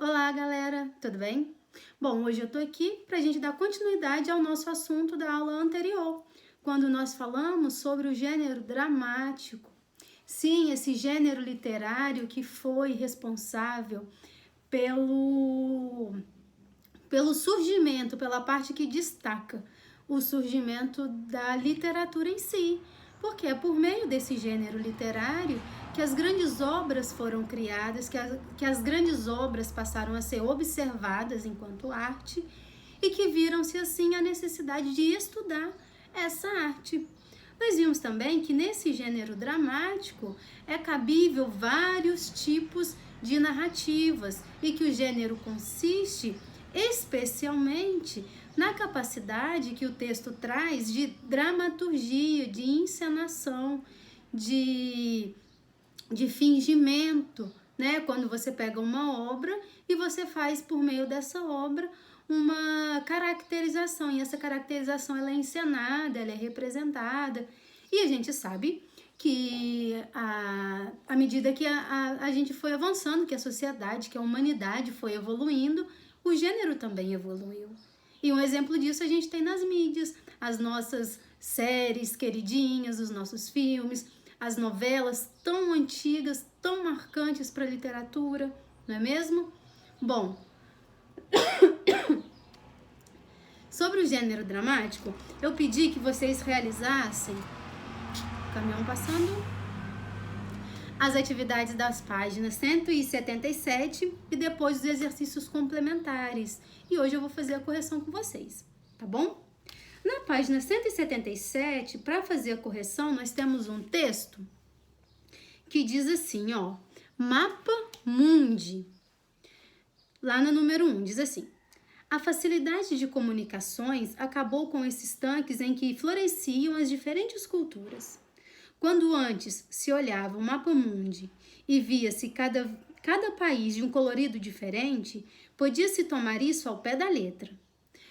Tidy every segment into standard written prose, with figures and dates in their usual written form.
Olá, galera, tudo bem? Bom, hoje eu tô aqui pra gente dar continuidade ao nosso assunto da aula anterior, quando nós falamos sobre o gênero dramático. Sim, esse gênero literário que foi responsável pelo surgimento, pela parte que destaca o surgimento da literatura em si, porque é por meio desse gênero literário que as grandes obras foram criadas, que as grandes obras passaram a ser observadas enquanto arte e que viram-se assim a necessidade de estudar essa arte. Nós vimos também que nesse gênero dramático é cabível vários tipos de narrativas e que o gênero consiste especialmente na capacidade que o texto traz de dramaturgia, de encenação, de fingimento, né? Quando você pega uma obra e você faz por meio dessa obra uma caracterização, e essa caracterização ela é encenada, ela é representada, e a gente sabe que à medida que a gente foi avançando, que a sociedade, que a humanidade foi evoluindo, o gênero também evoluiu. E um exemplo disso a gente tem nas mídias, as nossas séries queridinhas, os nossos filmes, as novelas tão antigas, tão marcantes para a literatura, não é mesmo? Bom, sobre o gênero dramático, eu pedi que vocês realizassem, caminhão passando, as atividades das páginas 177 e depois os exercícios complementares. E hoje eu vou fazer a correção com vocês, tá bom? Na página 177, para fazer a correção, nós temos um texto que diz assim, ó, Mapa Mundi. Lá no número 1, diz assim: a facilidade de comunicações acabou com esses tanques em que floresciam as diferentes culturas. Quando antes se olhava o mapa mundi e via-se cada país de um colorido diferente, podia-se tomar isso ao pé da letra.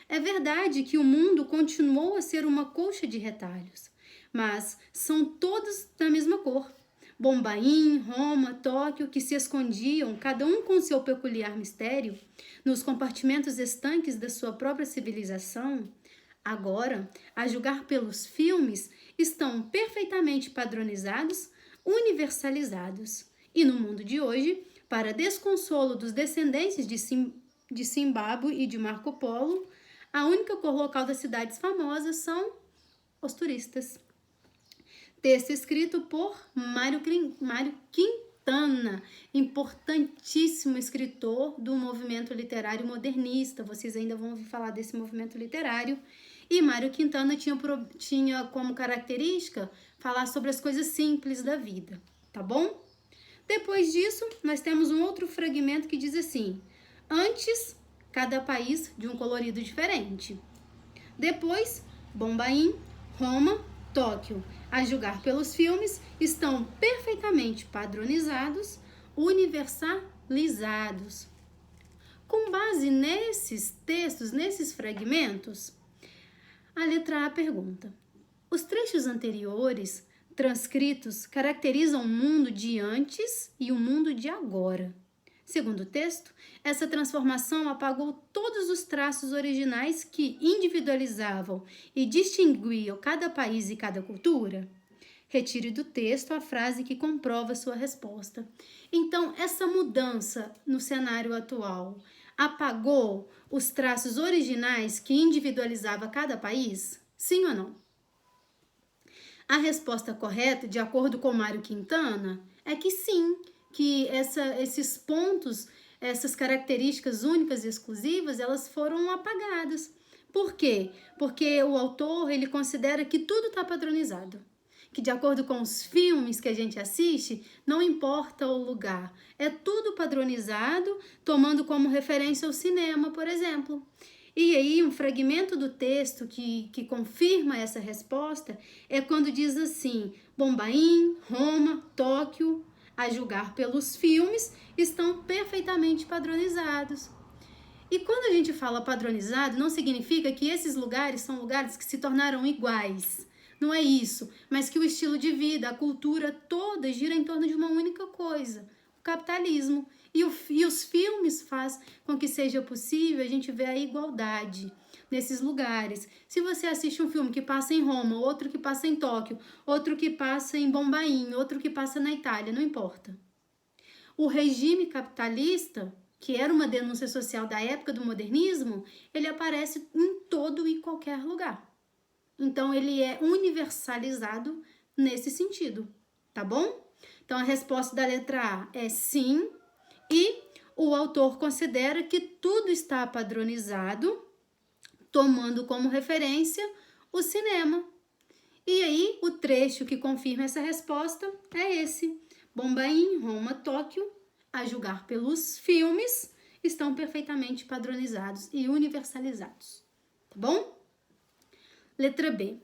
É verdade que o mundo continuou a ser uma colcha de retalhos, mas são todos da mesma cor. Bombaim, Roma, Tóquio, que se escondiam, cada um com seu peculiar mistério, nos compartimentos estanques da sua própria civilização, agora, a julgar pelos filmes, estão perfeitamente padronizados, universalizados. E no mundo de hoje, para desconsolo dos descendentes de Zimbábue e de Marco Polo, a única cor local das cidades famosas são os turistas. Texto escrito por Mário Quintana, importantíssimo escritor do movimento literário modernista. Vocês ainda vão ouvir falar desse movimento literário. E Mário Quintana tinha como característica falar sobre as coisas simples da vida, tá bom? Depois disso, nós temos um outro fragmento que diz assim: antes, cada país de um colorido diferente. Depois, Bombaim, Roma, Tóquio, a julgar pelos filmes, estão perfeitamente padronizados, universalizados. Com base nesses textos, nesses fragmentos, a letra A pergunta: os trechos anteriores, transcritos, caracterizam o mundo de antes e o mundo de agora. Segundo o texto, essa transformação apagou todos os traços originais que individualizavam e distinguiam cada país e cada cultura? Retire do texto a frase que comprova sua resposta. Então, essa mudança no cenário atual apagou os traços originais que individualizavam cada país? Sim ou não? A resposta correta, de acordo com Mário Quintana, é que sim, que esses pontos, essas características únicas e exclusivas, elas foram apagadas. Por quê? Porque o autor, ele considera que tudo está padronizado. Que de acordo com os filmes que a gente assiste, não importa o lugar. É tudo padronizado, tomando como referência o cinema, por exemplo. E aí, um fragmento do texto que confirma essa resposta é quando diz assim: Bombaim, Roma, Tóquio, a julgar pelos filmes, estão perfeitamente padronizados. E quando a gente fala padronizado, não significa que esses lugares são lugares que se tornaram iguais. Não é isso, mas que o estilo de vida, a cultura toda gira em torno de uma única coisa, o capitalismo. E os filmes faz com que seja possível a gente ver a igualdade nesses lugares. Se você assiste um filme que passa em Roma, outro que passa em Tóquio, outro que passa em Bombaim, outro que passa na Itália, não importa. O regime capitalista, que era uma denúncia social da época do modernismo, ele aparece em todo e qualquer lugar. Então, ele é universalizado nesse sentido, tá bom? Então, a resposta da letra A é sim, e o autor considera que tudo está padronizado, tomando como referência o cinema. E aí, o trecho que confirma essa resposta é esse. Bombaim, Roma, Tóquio, a julgar pelos filmes, estão perfeitamente padronizados e universalizados, tá bom? Letra B.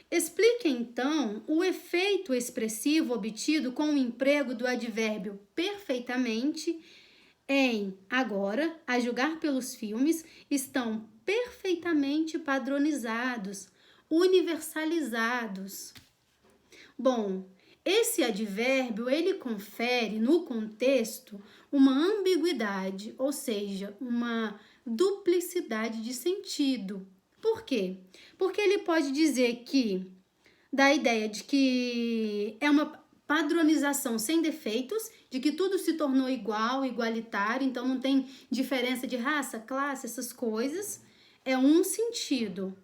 Explique, então, o efeito expressivo obtido com o emprego do advérbio perfeitamente em agora, a julgar pelos filmes, estão perfeitamente padronizados, universalizados. Bom, esse advérbio, ele confere no contexto uma ambiguidade, ou seja, uma duplicidade de sentido. Por quê? Porque ele pode dizer que dá a ideia de que é uma padronização sem defeitos, de que tudo se tornou igual, igualitário, então não tem diferença de raça, classe, essas coisas. É um sentido.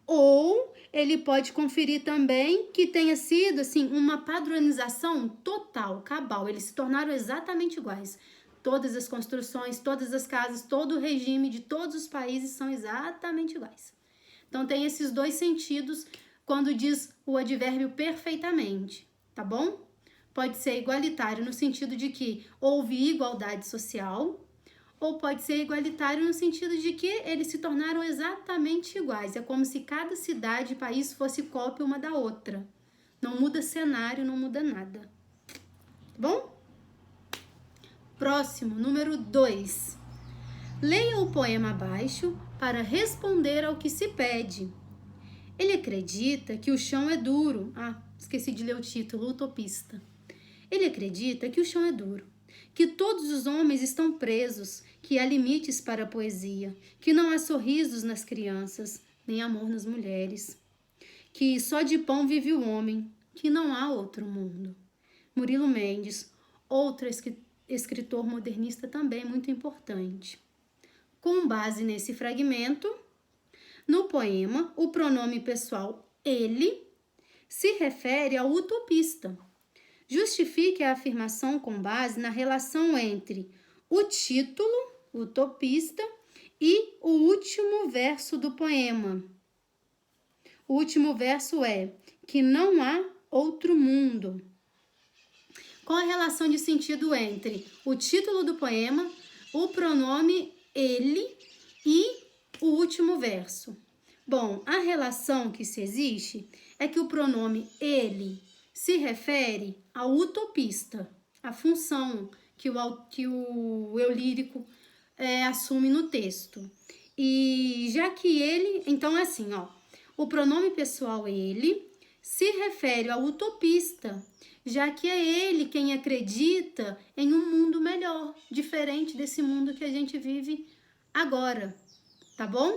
Ou ele pode conferir também que tenha sido assim uma padronização total, cabal. Eles se tornaram exatamente iguais. Todas as construções, todas as casas, todo o regime de todos os países são exatamente iguais. Então, tem esses dois sentidos quando diz o advérbio perfeitamente, tá bom? Pode ser igualitário no sentido de que houve igualdade social, ou pode ser igualitário no sentido de que eles se tornaram exatamente iguais. É como se cada cidade e país fosse cópia uma da outra. Não muda cenário, não muda nada. Tá bom? Próximo, número 2. Leia o poema abaixo para responder ao que se pede. Ele acredita que o chão é duro. Esqueci de ler o título, Utopista. Ele acredita que o chão é duro, que todos os homens estão presos, que há limites para a poesia, que não há sorrisos nas crianças, nem amor nas mulheres, que só de pão vive o homem, que não há outro mundo. Murilo Mendes, outro escritor modernista também muito importante. Com base nesse fragmento, no poema, o pronome pessoal ele se refere ao utopista. Justifique a afirmação com base na relação entre o título, utopista, e o último verso do poema. O último verso é que não há outro mundo. Qual a relação de sentido entre o título do poema, o pronome ele e o último verso? Bom, a relação que se existe é que o pronome ele se refere ao utopista, a função que o eu lírico assume no texto. E já que ele, então é assim, o pronome pessoal ele se refere ao utopista, já que é ele quem acredita em um mundo melhor, diferente desse mundo que a gente vive agora, tá bom?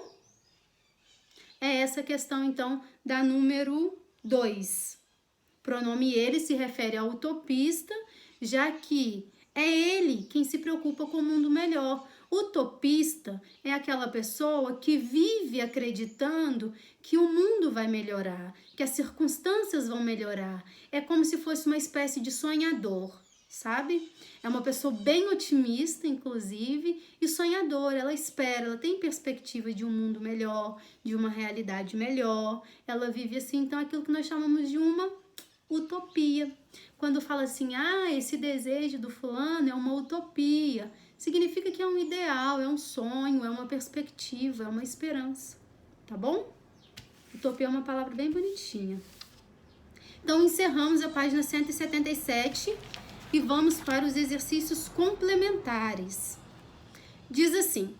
É essa questão, então, da número 2. Pronome ele se refere ao utopista, já que é ele quem se preocupa com o mundo melhor. Utopista é aquela pessoa que vive acreditando que o mundo vai melhorar, que as circunstâncias vão melhorar. É como se fosse uma espécie de sonhador, sabe? É uma pessoa bem otimista, inclusive, e sonhadora. Ela espera, ela tem perspectiva de um mundo melhor, de uma realidade melhor. Ela vive assim, então, aquilo que nós chamamos de uma utopia. Quando fala assim, esse desejo do fulano é uma utopia, significa que é um ideal, é um sonho, é uma perspectiva, é uma esperança, tá bom? Utopia é uma palavra bem bonitinha. Então, encerramos a página 177 e vamos para os exercícios complementares. Diz assim,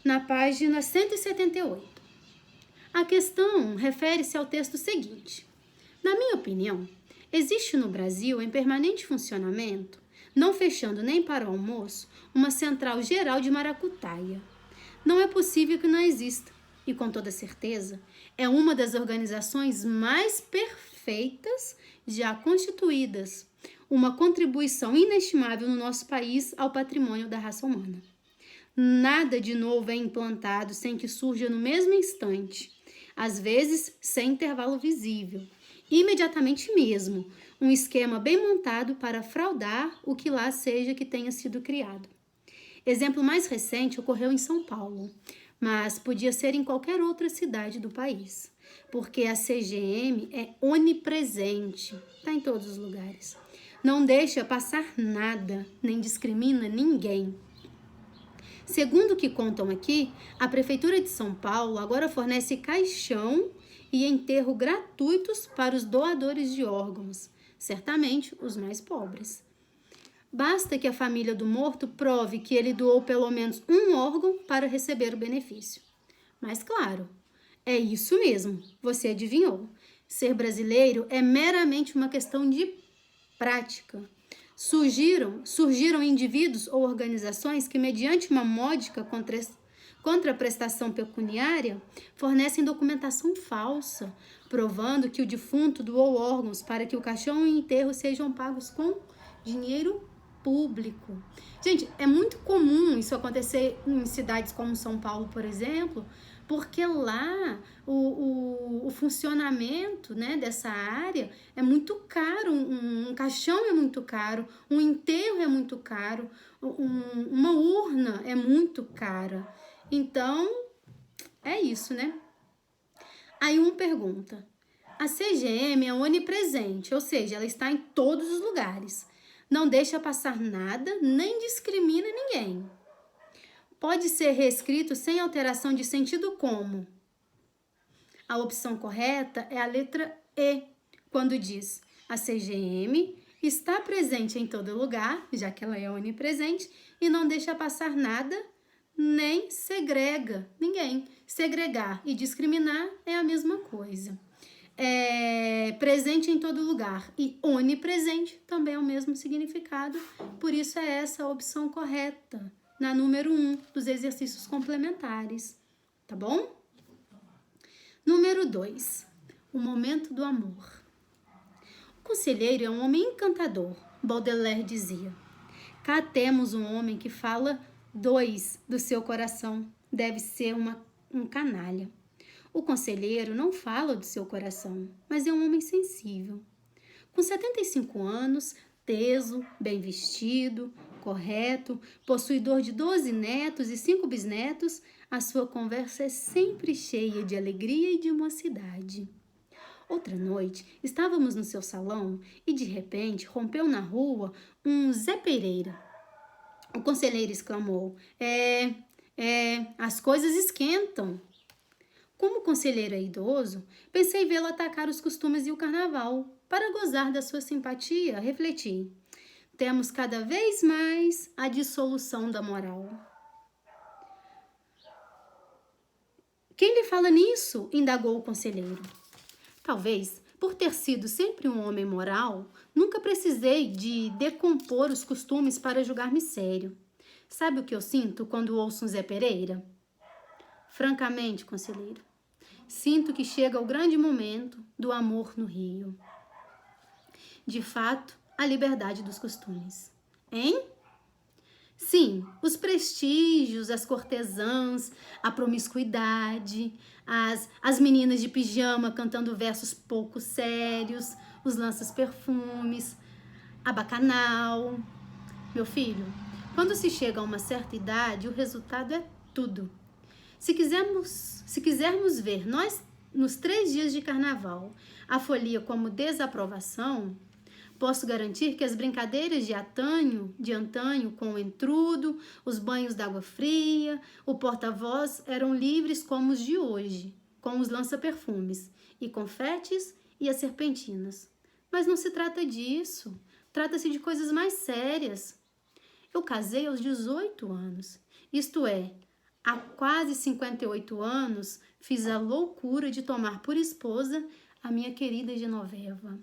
na página 178, a questão refere-se ao texto seguinte. Na minha opinião, existe no Brasil, em permanente funcionamento, não fechando nem para o almoço uma central geral de maracutaia. Não é possível que não exista, e com toda certeza, é uma das organizações mais perfeitas já constituídas, uma contribuição inestimável no nosso país ao patrimônio da raça humana. Nada de novo é implantado sem que surja no mesmo instante, às vezes sem intervalo visível, imediatamente mesmo, um esquema bem montado para fraudar o que lá seja que tenha sido criado. Exemplo mais recente ocorreu em São Paulo, mas podia ser em qualquer outra cidade do país, porque a CGM é onipresente, está em todos os lugares. Não deixa passar nada, nem discrimina ninguém. Segundo o que contam aqui, a Prefeitura de São Paulo agora fornece caixão e enterro gratuitos para os doadores de órgãos, certamente os mais pobres. Basta que a família do morto prove que ele doou pelo menos um órgão para receber o benefício. Mas claro, é isso mesmo, você adivinhou. Ser brasileiro é meramente uma questão de prática. Surgiram indivíduos ou organizações que, mediante uma módica contraprestação pecuniária, fornecem documentação falsa, provando que o defunto doou órgãos para que o caixão e o enterro sejam pagos com dinheiro público. Gente, é muito comum isso acontecer em cidades como São Paulo, por exemplo, porque lá o funcionamento, né, dessa área é muito caro, um caixão é muito caro, um enterro é muito caro, uma urna é muito cara. Então, é isso, né? Aí pergunta, a CGM é onipresente, ou seja, ela está em todos os lugares. Não deixa passar nada, nem discrimina ninguém. Pode ser reescrito sem alteração de sentido como? A opção correta é a letra E, quando diz a CGM está presente em todo lugar, já que ela é onipresente, e não deixa passar nada, nem segrega ninguém. Segregar e discriminar é a mesma coisa. Presente em todo lugar e onipresente também é o mesmo significado, por isso é essa a opção correta, na número 1 dos exercícios complementares, tá bom? Número 2, o momento do amor. O conselheiro é um homem encantador, Baudelaire dizia. Cá temos um homem que fala do seu coração, deve ser um canalha. O conselheiro não fala do seu coração, mas é um homem sensível. Com 75 anos, teso, bem vestido, correto, possuidor de 12 netos e 5 bisnetos, a sua conversa é sempre cheia de alegria e de mocidade. Outra noite, estávamos no seu salão e, de repente, rompeu na rua um Zé Pereira. O conselheiro exclamou, as coisas esquentam. Como o conselheiro é idoso, pensei vê-lo atacar os costumes e o carnaval. Para gozar da sua simpatia, refleti. Temos cada vez mais a dissolução da moral. Quem lhe fala nisso? Indagou o conselheiro. Talvez, por ter sido sempre um homem moral, nunca precisei de decompor os costumes para julgar-me sério. Sabe o que eu sinto quando ouço um Zé Pereira? Francamente, conselheiro, sinto que chega o grande momento do amor no Rio. De fato, a liberdade dos costumes. Hein? Sim, os prestígios, as cortesãs, a promiscuidade, as meninas de pijama cantando versos pouco sérios, os lanças-perfumes, a bacanal. Meu filho, quando se chega a uma certa idade, o resultado é tudo. Se quisermos ver nós, nos 3 dias de carnaval, a folia como desaprovação, posso garantir que as brincadeiras de antanho com o entrudo, os banhos d'água fria, o porta-voz eram livres como os de hoje, com os lança-perfumes, e confetes e as serpentinas. Mas não se trata disso, trata-se de coisas mais sérias. Eu casei aos 18 anos, isto é, há quase 58 anos fiz a loucura de tomar por esposa a minha querida Genoveva.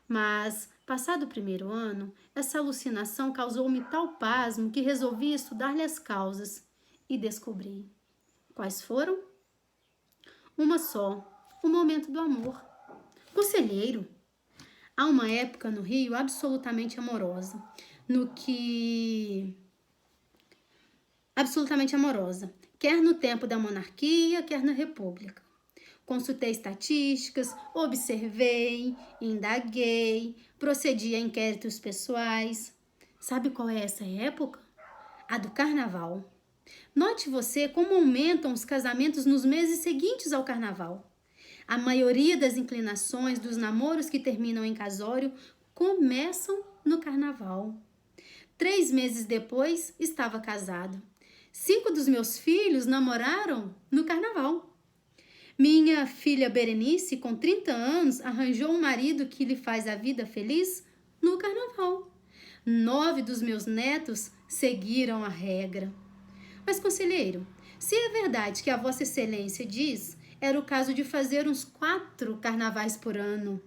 Mas, passado o primeiro ano, essa alucinação causou-me tal pasmo que resolvi estudar-lhe as causas e descobri. Quais foram? Uma só, o momento do amor. Conselheiro, há uma época no Rio absolutamente amorosa, quer no tempo da monarquia, quer na república. Consultei estatísticas, observei, indaguei, procedi a inquéritos pessoais. Sabe qual é essa época? A do carnaval. Note você como aumentam os casamentos nos meses seguintes ao carnaval. A maioria das inclinações dos namoros que terminam em casório começam no carnaval. 3 meses depois, estava casado. 5 dos meus filhos namoraram no carnaval. Minha filha Berenice, com 30 anos, arranjou um marido que lhe faz a vida feliz no carnaval. 9 dos meus netos seguiram a regra. Mas, conselheiro, se é verdade que a Vossa Excelência diz, era o caso de fazer uns 4 carnavais por ano.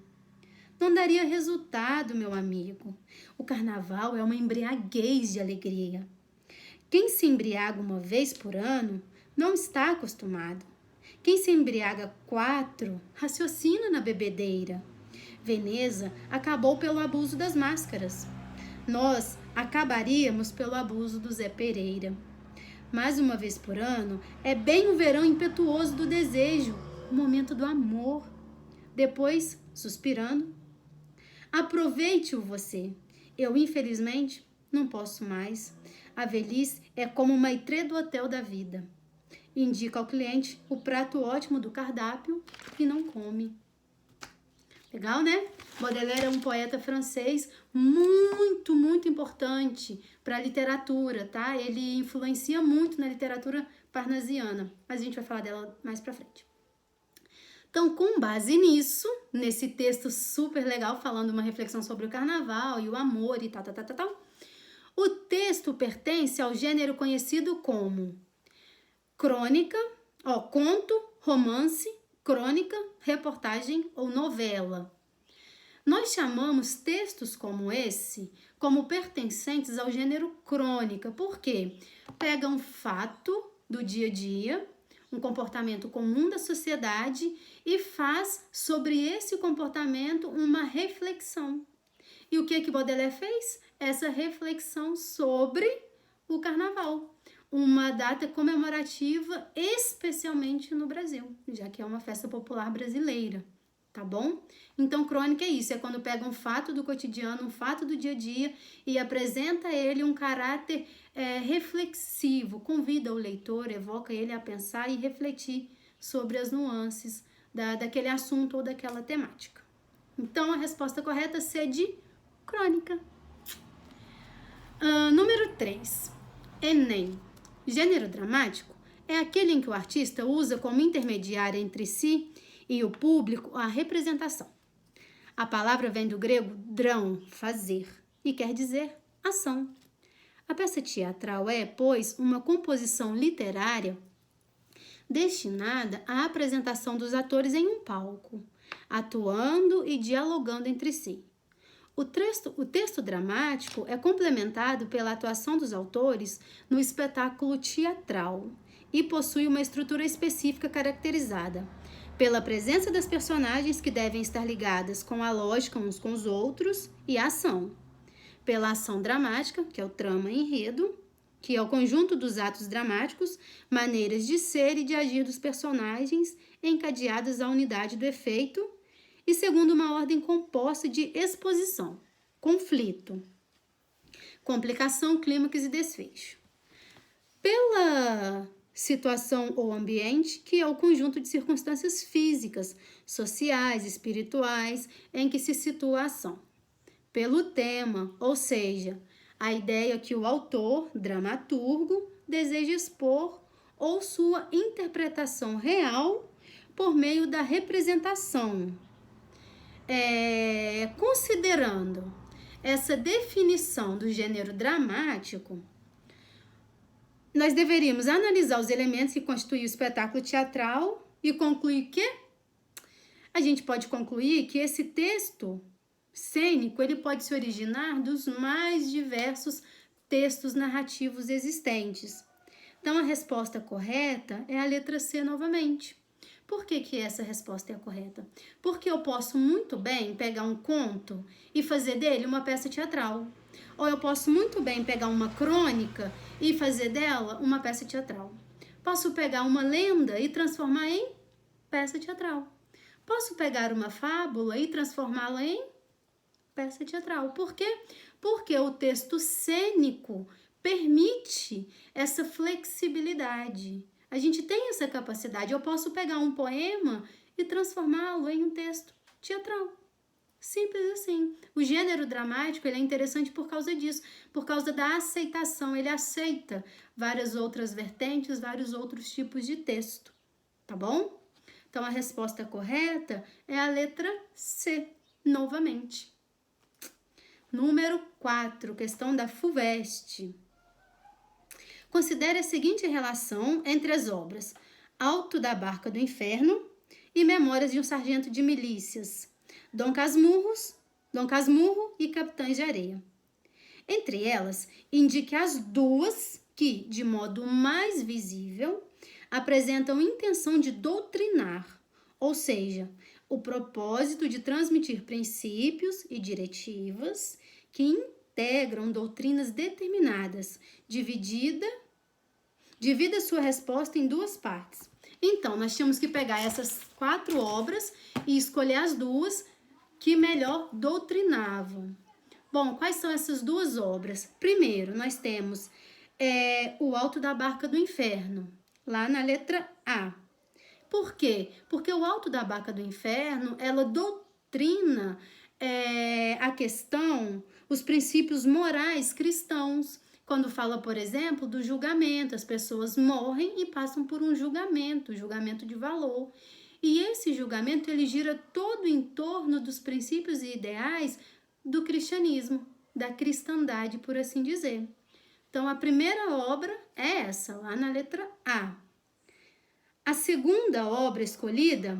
Não daria resultado, meu amigo. O carnaval é uma embriaguez de alegria. Quem se embriaga uma vez por ano não está acostumado. Quem se embriaga 4 raciocina na bebedeira. Veneza acabou pelo abuso das máscaras. Nós acabaríamos pelo abuso do Zé Pereira. Mais uma vez por ano é bem o verão impetuoso do desejo, o momento do amor. Depois, suspirando, aproveite-o você. Eu, infelizmente, não posso mais. A velhice é como uma maitre do hotel da vida. Indica ao cliente o prato ótimo do cardápio e não come. Legal, né? Baudelaire é um poeta francês muito, muito importante para a literatura, tá? Ele influencia muito na literatura parnasiana, mas a gente vai falar dela mais pra frente. Então, com base nisso, nesse texto super legal, falando uma reflexão sobre o carnaval e o amor e tal, o texto pertence ao gênero conhecido como crônica, conto, romance, crônica, reportagem ou novela. Nós chamamos textos como esse como pertencentes ao gênero crônica, porque pega um fato do dia a dia, um comportamento comum da sociedade e faz sobre esse comportamento uma reflexão. E o que Baudelaire fez? Essa reflexão sobre o carnaval, uma data comemorativa especialmente no Brasil, já que é uma festa popular brasileira, tá bom? Então, crônica é isso, é quando pega um fato do cotidiano, um fato do dia a dia e apresenta a ele um caráter reflexivo, convida o leitor, evoca ele a pensar e refletir sobre as nuances daquele assunto ou daquela temática. Então, a resposta correta é de crônica. Número 3. Enem. Gênero dramático é aquele em que o artista usa como intermediária entre si e o público a representação. A palavra vem do grego drão, fazer, e quer dizer ação. A peça teatral é, pois, uma composição literária destinada à apresentação dos atores em um palco, atuando e dialogando entre si. O texto dramático é complementado pela atuação dos autores no espetáculo teatral e possui uma estrutura específica caracterizada pela presença das personagens que devem estar ligadas com a lógica uns com os outros e a ação, pela ação dramática, que é o trama e enredo, que é o conjunto dos atos dramáticos, maneiras de ser e de agir dos personagens encadeadas à unidade do efeito, e segundo uma ordem composta de exposição, conflito, complicação, clímax e desfecho. Pela situação ou ambiente, que é o conjunto de circunstâncias físicas, sociais, espirituais, em que se situa a ação. Pelo tema, ou seja, a ideia que o autor, dramaturgo, deseja expor ou sua interpretação real por meio da representação. Considerando essa definição do gênero dramático, nós deveríamos analisar os elementos que constituem o espetáculo teatral e concluir que a gente pode concluir que esse texto cênico, ele pode se originar dos mais diversos textos narrativos existentes. Então, a resposta correta é a letra C novamente. Por que essa resposta é a correta? Porque eu posso muito bem pegar um conto e fazer dele uma peça teatral. Ou eu posso muito bem pegar uma crônica e fazer dela uma peça teatral. Posso pegar uma lenda e transformar em peça teatral. Posso pegar uma fábula e transformá-la em peça teatral. Por quê? Porque o texto cênico permite essa flexibilidade. A gente tem essa capacidade. Eu posso pegar um poema e transformá-lo em um texto teatral. Simples assim. O gênero dramático ele é interessante por causa disso, por causa da aceitação. Ele aceita várias outras vertentes, vários outros tipos de texto. Tá bom? Então, a resposta correta é a letra C, novamente. Número 4, questão da FUVEST. Considere a seguinte relação entre as obras Alto da Barca do Inferno e Memórias de um Sargento de Milícias, Dom Casmurro e Capitães de Areia. Entre elas, indique as duas que, de modo mais visível, apresentam intenção de doutrinar, ou seja, o propósito de transmitir princípios e diretivas que integram doutrinas determinadas. Divida sua resposta em duas partes. Então, nós tínhamos que pegar essas 4 obras e escolher as duas que melhor doutrinavam. Bom, quais são essas 2 obras? Primeiro, nós temos O Alto da Barca do Inferno, lá na letra A. Por quê? Porque o Alto da Barca do Inferno, ela doutrina a questão, os princípios morais cristãos. Quando fala, por exemplo, do julgamento, as pessoas morrem e passam por um julgamento de valor. E esse julgamento, ele gira todo em torno dos princípios e ideais do cristianismo, da cristandade, por assim dizer. Então, a primeira obra é essa, lá na letra A. A segunda obra escolhida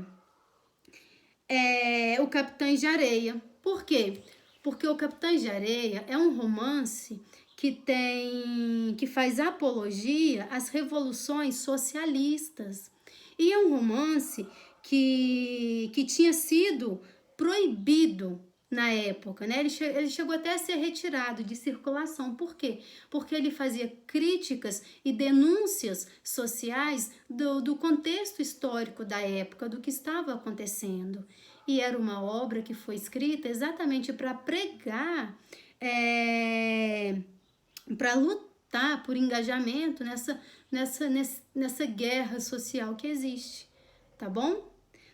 é O Capitães de Areia. Por quê? Porque O Capitães de Areia é um romance que faz apologia às revoluções socialistas. E é um romance que tinha sido proibido na época, né? Ele chegou até a ser retirado de circulação. Por quê? Porque ele fazia críticas e denúncias sociais do contexto histórico da época, do que estava acontecendo. E era uma obra que foi escrita exatamente para pregar, para lutar por engajamento nessa guerra social que existe, tá bom?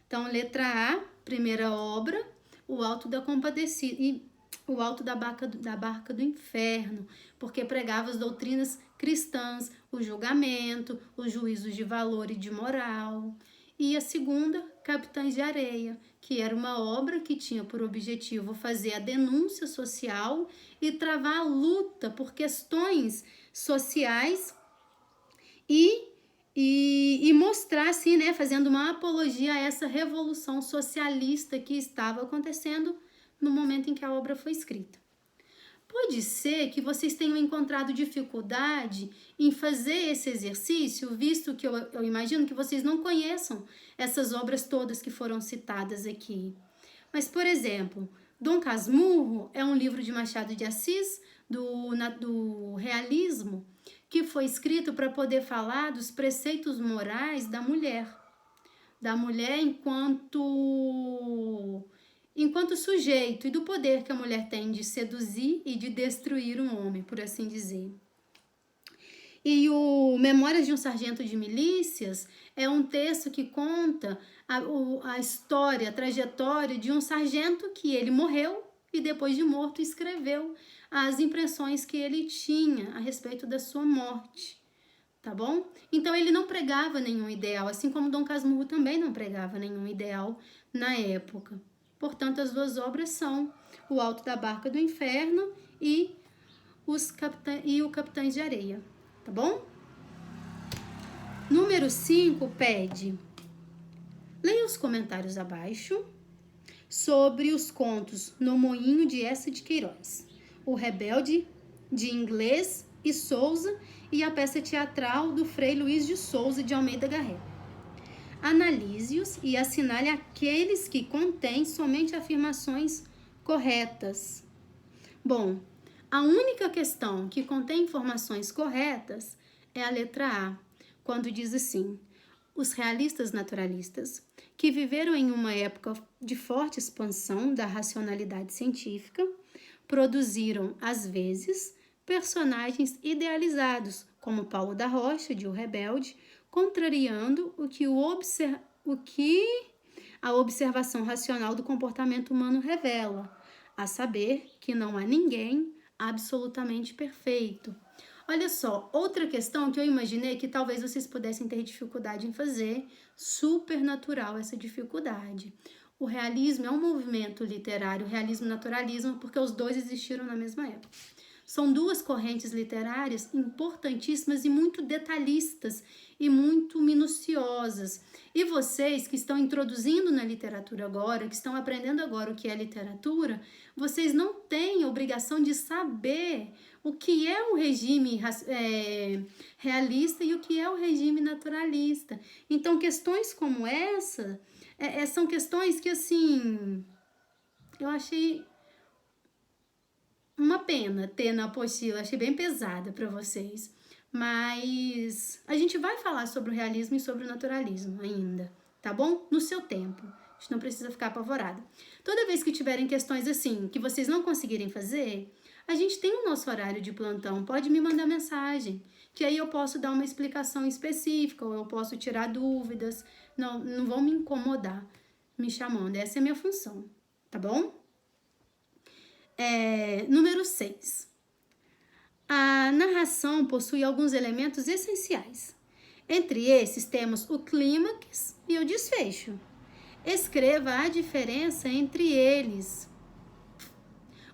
Então, letra A, primeira obra, O Alto da Compadecida e O Alto da Barca do Inferno, porque pregava as doutrinas cristãs, o julgamento, os juízos de valor e de moral. E a segunda, Capitães de Areia, que era uma obra que tinha por objetivo fazer a denúncia social e travar a luta por questões sociais e mostrar, assim, né, fazendo uma apologia a essa revolução socialista que estava acontecendo no momento em que a obra foi escrita. Pode ser que vocês tenham encontrado dificuldade em fazer esse exercício, visto que eu imagino que vocês não conheçam essas obras todas que foram citadas aqui. Mas, por exemplo, Dom Casmurro é um livro de Machado de Assis, do realismo, que foi escrito para poder falar dos preceitos morais da mulher enquanto sujeito e do poder que a mulher tem de seduzir e de destruir um homem, por assim dizer. E o Memórias de um Sargento de Milícias é um texto que conta a história, a trajetória de um sargento que ele morreu e depois de morto escreveu as impressões que ele tinha a respeito da sua morte, tá bom? Então ele não pregava nenhum ideal, assim como Dom Casmurro também não pregava nenhum ideal na época. Portanto, as 2 obras são O Alto da Barca do Inferno e O Capitães de Areia, tá bom? Número 5 pede: leia os comentários abaixo sobre os contos No Moinho de Eça de Queiroz, O Rebelde, de Inglês e Souza, e a peça teatral do Frei Luís de Souza de Almeida Garré. Analise-os e assinale aqueles que contêm somente afirmações corretas. Bom, a única questão que contém informações corretas é a letra A, quando diz assim: os realistas naturalistas, que viveram em uma época de forte expansão da racionalidade científica, produziram, às vezes, personagens idealizados, como Paulo da Rocha, de O Rebelde, contrariando o que a observação racional do comportamento humano revela, a saber que não há ninguém absolutamente perfeito. Olha só, outra questão que eu imaginei que talvez vocês pudessem ter dificuldade em fazer, supernatural essa dificuldade. O realismo é um movimento literário, o realismo e o naturalismo, porque os dois existiram na mesma época. São duas correntes literárias importantíssimas e muito detalhistas e muito minuciosas. E vocês que estão introduzindo na literatura agora, que estão aprendendo agora o que é literatura, vocês não têm a obrigação de saber o que é o regime realista e o que é o regime naturalista. Então, questões como essa são questões que, assim, eu achei uma pena ter na apostila, achei bem pesada para vocês. Mas a gente vai falar sobre o realismo e sobre o naturalismo ainda, tá bom? No seu tempo. A gente não precisa ficar apavorada. Toda vez que tiverem questões assim, que vocês não conseguirem fazer, a gente tem o nosso horário de plantão. Pode me mandar mensagem, que aí eu posso dar uma explicação específica, ou eu posso tirar dúvidas. Não vão me incomodar me chamando. Essa é a minha função, tá bom? Número 6. A narração possui alguns elementos essenciais. Entre esses temos o clímax e o desfecho. Escreva a diferença entre eles.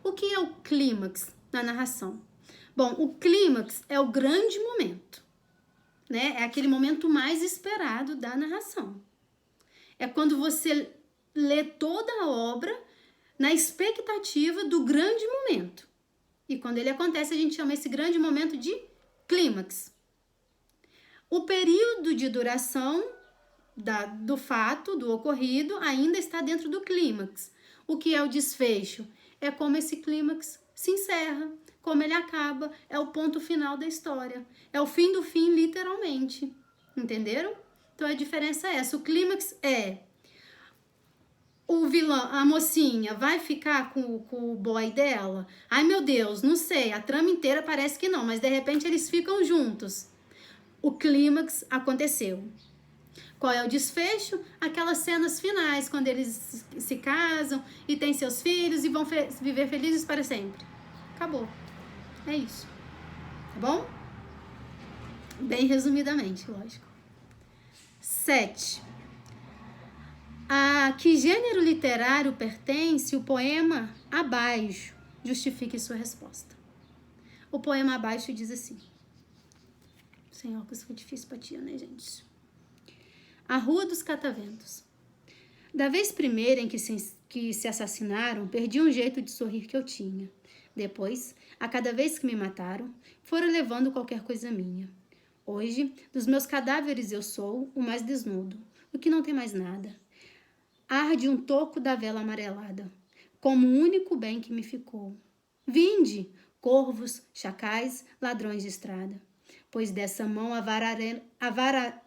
O que é o clímax na narração? Bom, o clímax é o grande momento, né? É aquele momento mais esperado da narração. É quando você lê toda a obra na expectativa do grande momento. E quando ele acontece, a gente chama esse grande momento de clímax. O período de duração do fato, do ocorrido, ainda está dentro do clímax. O que é o desfecho? É como esse clímax se encerra, como ele acaba, é o ponto final da história. É o fim do fim, literalmente. Entenderam? Então a diferença é essa. O clímax é o vilão, a mocinha vai ficar com o boy dela? Ai, meu Deus, não sei. A trama inteira parece que não, mas de repente eles ficam juntos. O clímax aconteceu. Qual é o desfecho? Aquelas cenas finais, quando eles se casam e têm seus filhos e vão viver felizes para sempre. Acabou. É isso. Tá bom? Bem resumidamente, lógico. 7. A que gênero literário pertence o poema abaixo? Justifique sua resposta. O poema abaixo diz assim. Senhor, que isso foi difícil pra tia, né, gente? A Rua dos Cataventos. Da vez primeira em que se assassinaram, perdi um jeito de sorrir que eu tinha. Depois, a cada vez que me mataram, foram levando qualquer coisa minha. Hoje, dos meus cadáveres eu sou o mais desnudo, o que não tem mais nada. Arde um toco da vela amarelada, como o único bem que me ficou. Vinde, corvos, chacais, ladrões de estrada, pois dessa mão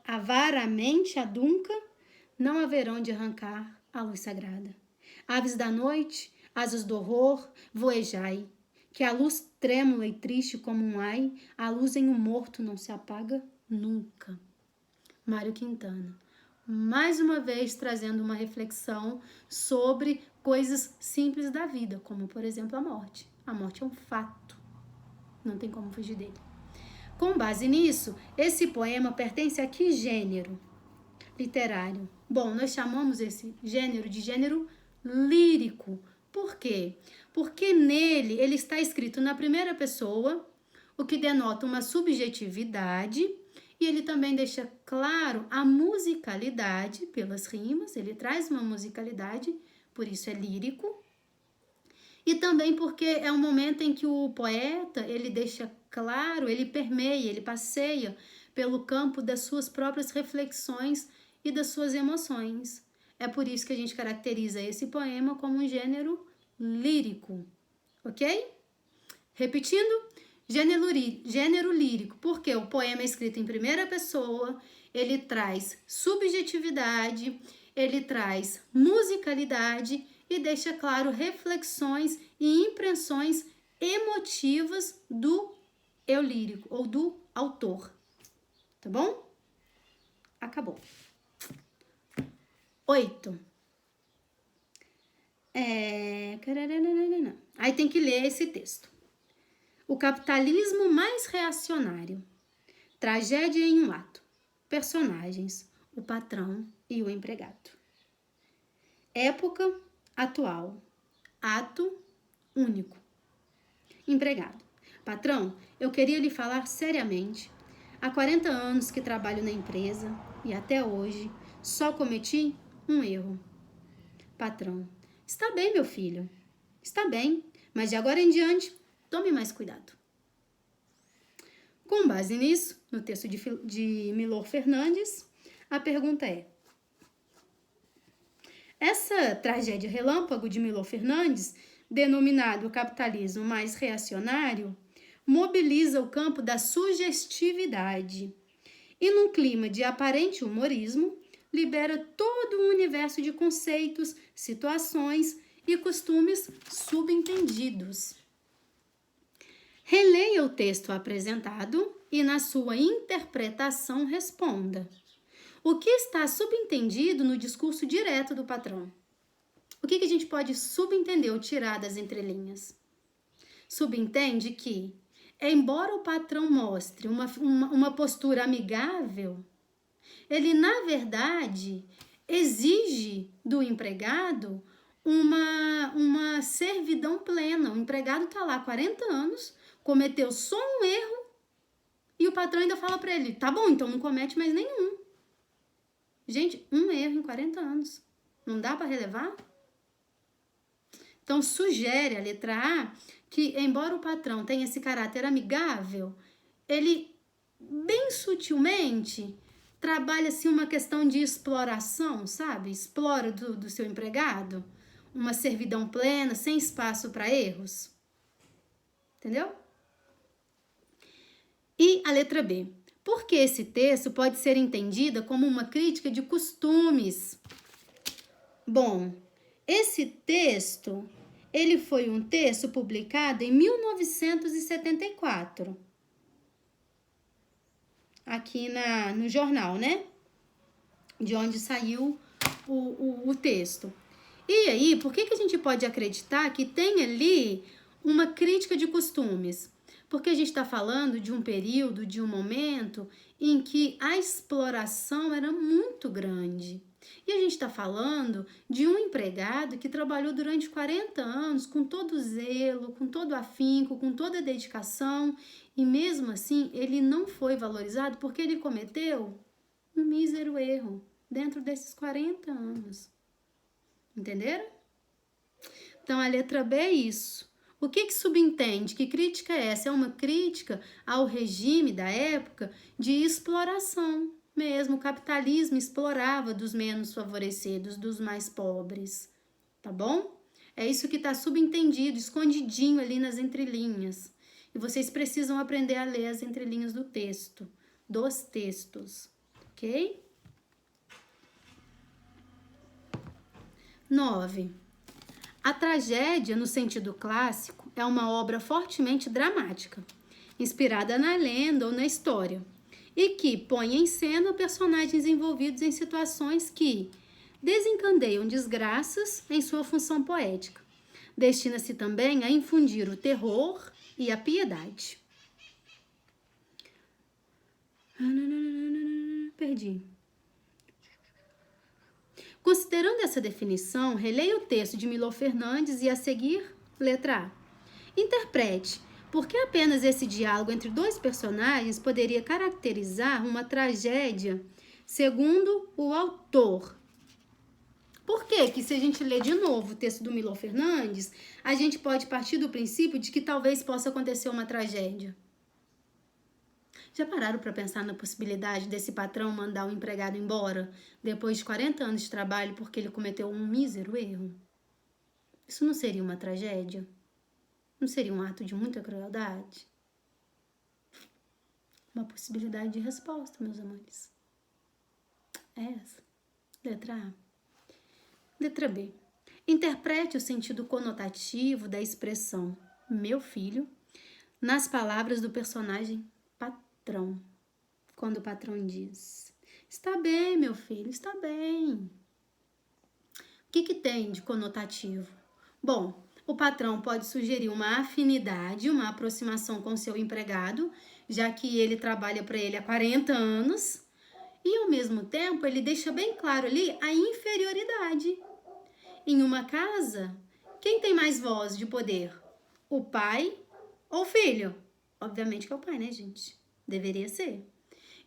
avaramente adunca não haverão de arrancar a luz sagrada. Aves da noite, asas do horror, voejai, que a luz trêmula e triste como um ai, a luz em um morto não se apaga nunca. Mário Quintana. Mais uma vez trazendo uma reflexão sobre coisas simples da vida, como, por exemplo, a morte. A morte é um fato, não tem como fugir dele. Com base nisso, esse poema pertence a que gênero literário? Bom, nós chamamos esse gênero de gênero lírico. Por quê? Porque nele ele está escrito na primeira pessoa, o que denota uma subjetividade. E ele também deixa claro a musicalidade pelas rimas, ele traz uma musicalidade, por isso é lírico. E também porque é um momento em que o poeta, ele deixa claro, ele permeia, ele passeia pelo campo das suas próprias reflexões e das suas emoções. É por isso que a gente caracteriza esse poema como um gênero lírico, ok? Repetindo, gênero lírico, porque o poema é escrito em primeira pessoa, ele traz subjetividade, ele traz musicalidade e deixa claro reflexões e impressões emotivas do eu lírico ou do autor. Tá bom? Acabou. 8. Aí tem que ler esse texto. O capitalismo mais reacionário. Tragédia em um ato. Personagens, o patrão e o empregado. Época atual. Ato único. Empregado. Patrão, eu queria lhe falar seriamente. Há 40 anos que trabalho na empresa e até hoje só cometi um erro. Patrão, está bem, meu filho. Está bem, mas de agora em diante, tome mais cuidado. Com base nisso, no texto de Milor Fernandes, a pergunta é: essa tragédia relâmpago de Milor Fernandes, denominado capitalismo mais reacionário, mobiliza o campo da sugestividade e, num clima de aparente humorismo, libera todo um universo de conceitos, situações e costumes subentendidos. Releia o texto apresentado e, na sua interpretação, responda: o que está subentendido no discurso direto do patrão? O que a gente pode subentender ou tirar das entrelinhas? Subentende que, embora o patrão mostre uma postura amigável, ele, na verdade, exige do empregado uma servidão plena. O empregado está lá há 40 anos, cometeu só um erro e o patrão ainda fala para ele: tá bom, então não comete mais nenhum. Gente, um erro em 40 anos. Não dá para relevar? Então, sugere a letra A que, embora o patrão tenha esse caráter amigável, ele, bem sutilmente, trabalha assim uma questão de exploração, sabe? Explora do seu empregado, uma servidão plena, sem espaço para erros. Entendeu? E a letra B. Porque esse texto pode ser entendida como uma crítica de costumes. Bom, esse texto, ele foi um texto publicado em 1974. Aqui no jornal, né? De onde saiu o texto. E aí, por que a gente pode acreditar que tem ali uma crítica de costumes? Porque a gente está falando de um período, de um momento em que a exploração era muito grande. E a gente está falando de um empregado que trabalhou durante 40 anos com todo zelo, com todo afinco, com toda dedicação, e mesmo assim ele não foi valorizado porque ele cometeu um mísero erro dentro desses 40 anos. Entenderam? Então a letra B é isso. O que subentende? Que crítica é essa? É uma crítica ao regime da época de exploração mesmo. O capitalismo explorava dos menos favorecidos, dos mais pobres. Tá bom? É isso que está subentendido, escondidinho ali nas entrelinhas. E vocês precisam aprender a ler as entrelinhas do texto, dos textos. Ok? 9. A tragédia, no sentido clássico, é uma obra fortemente dramática, inspirada na lenda ou na história, e que põe em cena personagens envolvidos em situações que desencadeiam desgraças em sua função poética. Destina-se também a infundir o terror e a piedade. Perdi. Considerando essa definição, releia o texto de Milor Fernandes e, a seguir, letra A. Interprete por que apenas esse diálogo entre dois personagens poderia caracterizar uma tragédia segundo o autor. Por quê? Que se a gente ler de novo o texto do Milor Fernandes, a gente pode partir do princípio de que talvez possa acontecer uma tragédia. Já pararam para pensar na possibilidade desse patrão mandar o empregado embora depois de 40 anos de trabalho porque ele cometeu um mísero erro? Isso não seria uma tragédia? Não seria um ato de muita crueldade? Uma possibilidade de resposta, meus amores. É essa. Letra A. Letra B. Interprete o sentido conotativo da expressão meu filho nas palavras do personagem patrão. Quando o patrão diz: está bem, meu filho, está bem. O que tem de conotativo? Bom, o patrão pode sugerir uma afinidade, uma aproximação com seu empregado, já que ele trabalha para ele há 40 anos, e ao mesmo tempo ele deixa bem claro ali a inferioridade. Em uma casa, quem tem mais voz de poder? O pai ou o filho? Obviamente que é o pai, né, gente? Deveria ser.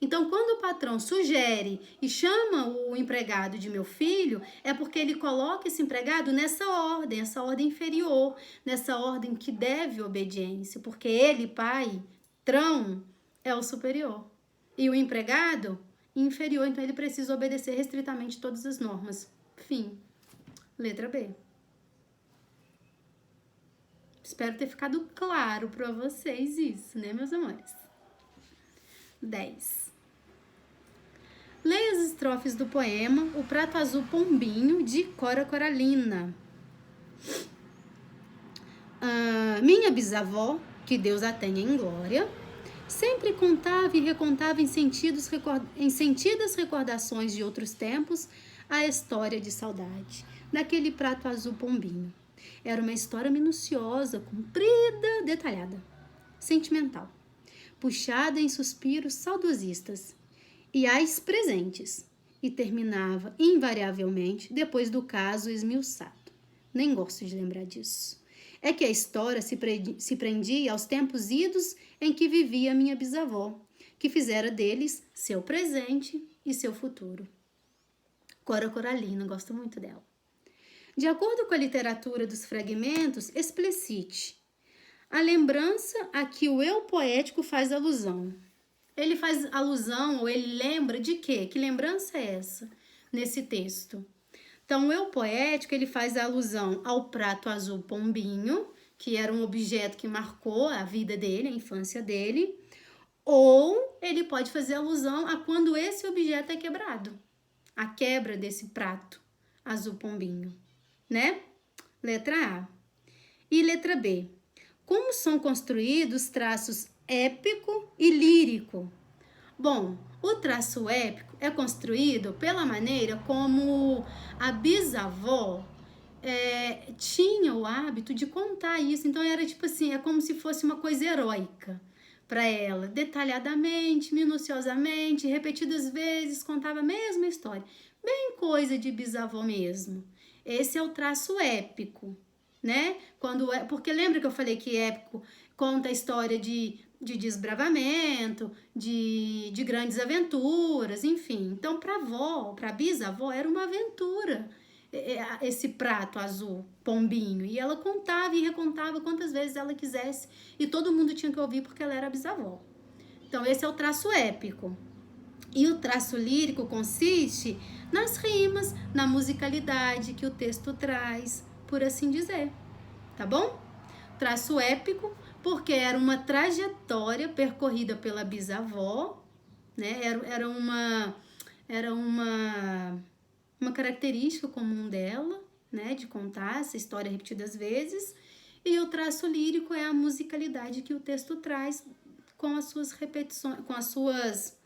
Então, quando o patrão sugere e chama o empregado de meu filho, é porque ele coloca esse empregado nessa ordem, essa ordem inferior, nessa ordem que deve obediência, porque ele, pai, trão, é o superior. E o empregado, inferior, então ele precisa obedecer restritamente todas as normas. Fim. Letra B. Espero ter ficado claro para vocês isso, né, meus amores? 10. Leia as estrofes do poema O Prato Azul Pombinho, de Cora Coralina. Minha bisavó, que Deus a tenha em glória, sempre contava e recontava em sentidas recordações de outros tempos a história de saudade daquele prato azul pombinho. Era uma história minuciosa, comprida, detalhada, sentimental, puxada em suspiros saudosistas e ais presentes, e terminava invariavelmente depois do caso esmiuçado. Nem gosto de lembrar disso. É que a história se prendia aos tempos idos em que vivia minha bisavó, que fizera deles seu presente e seu futuro. Cora Coralina, gosto muito dela. De acordo com a literatura dos fragmentos, explicite a lembrança a que o eu poético faz alusão. Ele faz alusão ou ele lembra de quê? Que lembrança é essa nesse texto? Então, o eu poético, ele faz alusão ao prato azul pombinho, que era um objeto que marcou a vida dele, a infância dele, ou ele pode fazer alusão a quando esse objeto é quebrado, a quebra desse prato azul pombinho, né? Letra A. E letra B. Como são construídos traços épico e lírico? Bom, o traço épico é construído pela maneira como a bisavó tinha o hábito de contar isso. Então, era tipo assim, é como se fosse uma coisa heróica para ela. Detalhadamente, minuciosamente, repetidas vezes, contava a mesma história. Bem coisa de bisavó mesmo. Esse é o traço épico, né? Porque lembra que eu falei que épico conta a história de desbravamento, de grandes aventuras, enfim. Então, para a bisavó, era uma aventura esse prato azul, pombinho. E ela contava e recontava quantas vezes ela quisesse. E todo mundo tinha que ouvir porque ela era bisavó. Então, esse é o traço épico. E o traço lírico consiste nas rimas, na musicalidade que o texto traz, por assim dizer. Tá bom? Traço épico, porque era uma trajetória percorrida pela bisavó, né? Era uma característica comum dela, né? De contar essa história repetidas vezes. E o traço lírico é a musicalidade que o texto traz com as suas repetições, com as suas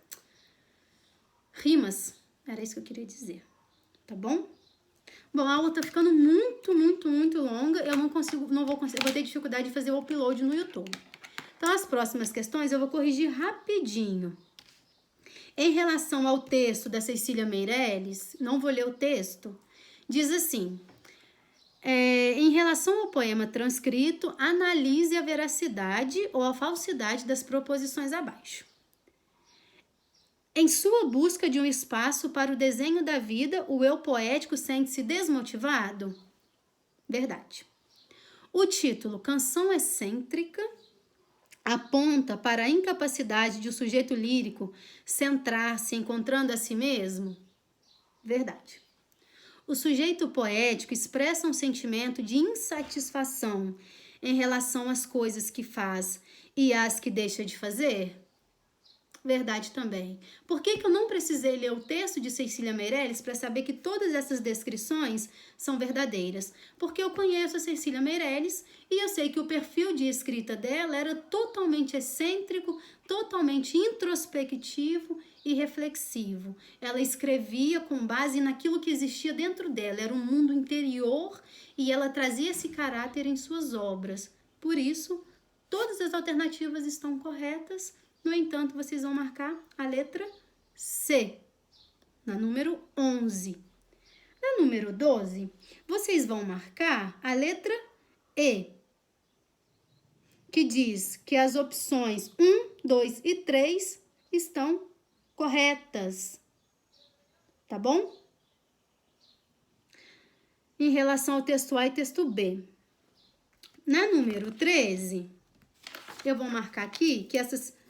rimas. Era isso que eu queria dizer, tá bom? Bom, a aula tá ficando muito longa, eu vou ter dificuldade de fazer o upload no YouTube. Então, as próximas questões eu vou corrigir rapidinho. Em relação ao texto da Cecília Meirelles, não vou ler o texto, diz assim, em relação ao poema transcrito, analise a veracidade ou a falsidade das proposições abaixo. Em sua busca de um espaço para o desenho da vida, o eu poético sente-se desmotivado? Verdade. O título Canção Excêntrica aponta para a incapacidade de o sujeito lírico centrar-se encontrando a si mesmo? Verdade. O sujeito poético expressa um sentimento de insatisfação em relação às coisas que faz e às que deixa de fazer? Verdade também. Por que eu não precisei ler o texto de Cecília Meirelles para saber que todas essas descrições são verdadeiras? Porque eu conheço a Cecília Meirelles e eu sei que o perfil de escrita dela era totalmente excêntrico, totalmente introspectivo e reflexivo. Ela escrevia com base naquilo que existia dentro dela, era um mundo interior e ela trazia esse caráter em suas obras. Por isso, todas as alternativas estão corretas. No entanto, vocês vão marcar a letra C, na número 11. Na número 12, vocês vão marcar a letra E, que diz que as opções 1, 2 e 3 estão corretas. Tá bom? Em relação ao texto A e texto B. Na número 13, eu vou marcar aqui que essas...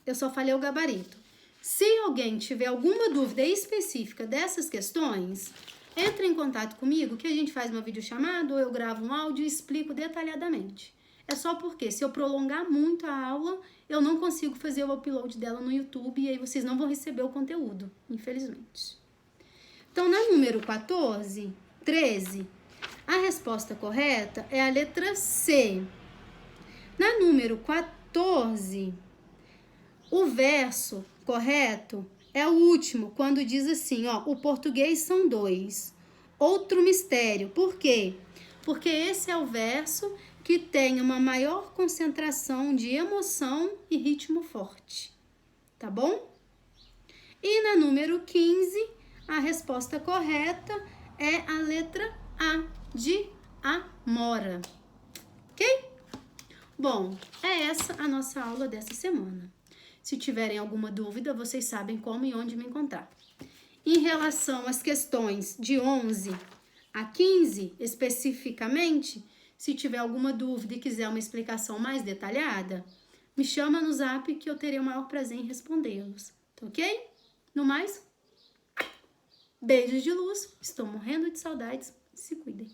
Eu só falei o gabarito. Se alguém tiver alguma dúvida específica dessas questões, entre em contato comigo que a gente faz uma videochamada ou eu gravo um áudio e explico detalhadamente. É só porque se eu prolongar muito a aula, eu não consigo fazer o upload dela no YouTube e aí vocês não vão receber o conteúdo, infelizmente. Então, na número 14, 13, a resposta correta é a letra C. Na número 14... o verso correto é o último, quando diz assim, ó, o português são dois. Outro mistério. Por quê? Porque esse é o verso que tem uma maior concentração de emoção e ritmo forte. Tá bom? E na número 15, a resposta correta é a letra A, de Amora. Ok? Bom, é essa a nossa aula dessa semana. Se tiverem alguma dúvida, vocês sabem como e onde me encontrar. Em relação às questões de 11 a 15, especificamente, se tiver alguma dúvida e quiser uma explicação mais detalhada, me chama no zap que eu terei o maior prazer em respondê-los. Tá ok? No mais, beijos de luz. Estou morrendo de saudades. Se cuidem.